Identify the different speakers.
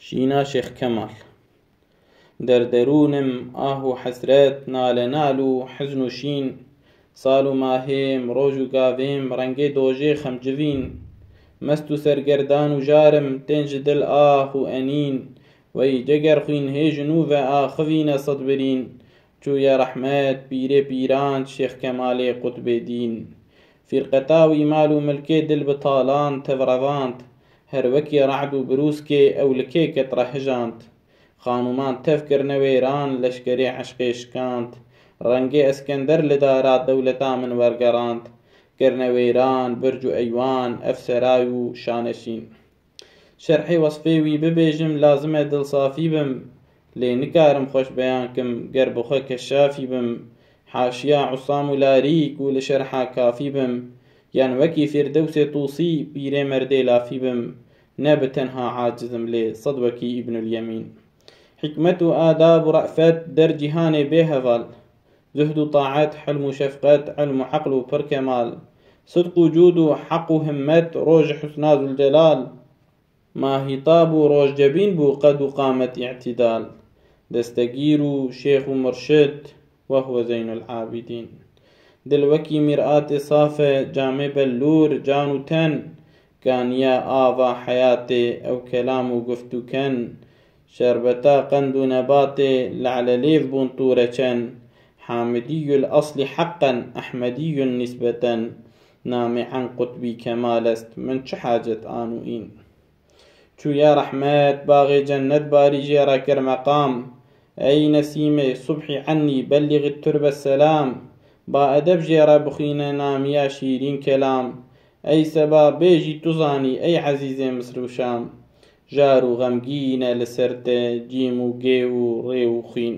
Speaker 1: شینا شێخ کەماڵ دەردەرونم ئاه و حەسرەت نالە نال و حزن و شین ساڵ و ماهێم ڕۆژ و گاوێم ڕەنگەی دۆژێ خەمجڤین مەست و سەرگەردان و ژارم تێنج دڵ ئاه و ئەنین وەی جەگەر خوین هێژن و ڤە ئاخڤینە سەد برین چوویە ڕەحمەت پیرێ پیران شێخ کەمالێ قوتبێ دین فیرقەتاوی مال و ملکێ دل بتاڵان تەڤڕەڤاند هەر وەکی ڕەعد و بروسکێ ئەولکێ کەترە هژاند خانومان تەف کردنە وێران لەشکرێ عەشقێ شکاند ڕەنگێ ئەسکەندەر لە دارا دەولەتا من وەرگەڕاند کردنە وێران برج و ئەیوان ئەفسەرای و شانەشین شەرحی وەسفێ وی ببێژم لازمە دڵسافی بم لێ نکارم خۆش بەیانکەم گەر بخوا کەشافی بم حاشیا عوسام و لاریک و لە شەرحا کافی بم یان وەکی فیردەوسێ تووسی پیرێ مەردێ لافی بم نە بەتەنها عاجزم لێ سەد وەکی ئیبن اليەمین حکمت و ئاداب و ڕەئفەت دەر جیهانێ بێ هەڤاڵ زهد و طاعەت حلم و شەفقەت علم و عەقڵ و پڕ کەمال صدق و جود و حەق و همەت ڕۆژی حوسنا زولجەلال ماهیتاب و ڕۆژجەبین بوو قەد و قامەت ئیعتیدال دەستەگیر و شێخ و مرشد وەهوە زەین العابیدین دل وەکی میرئاتێ سافە جامێ بەللور جان و تەن کانیا ئاڤا حەیاتێ ئەو کەلام و گفتوکەن شەربەتا قەند و نەباتێ لەعلە لێڤ بوون توورە چەن حامدی الأصل حقا ئەحمەدی نسبەتەن نامی عن قوتبی کەمال است من چ حاجەت ئان و ئین چوویە ڕەحمەت باغێ جەنەت باری ژێڕە کرد مەقام ئەی نەسیمێ سوبحی عنی بەلیغ التربە السەلام با ئەدەب ژێڕە بخوینە نامیە شیرین کەلام ئەی سەبا بێژی توزانی ئەی عەزیزێ مسر و شام ژار و غەمگینە لەسەر تە جیم و گێ و ڕێ و خوین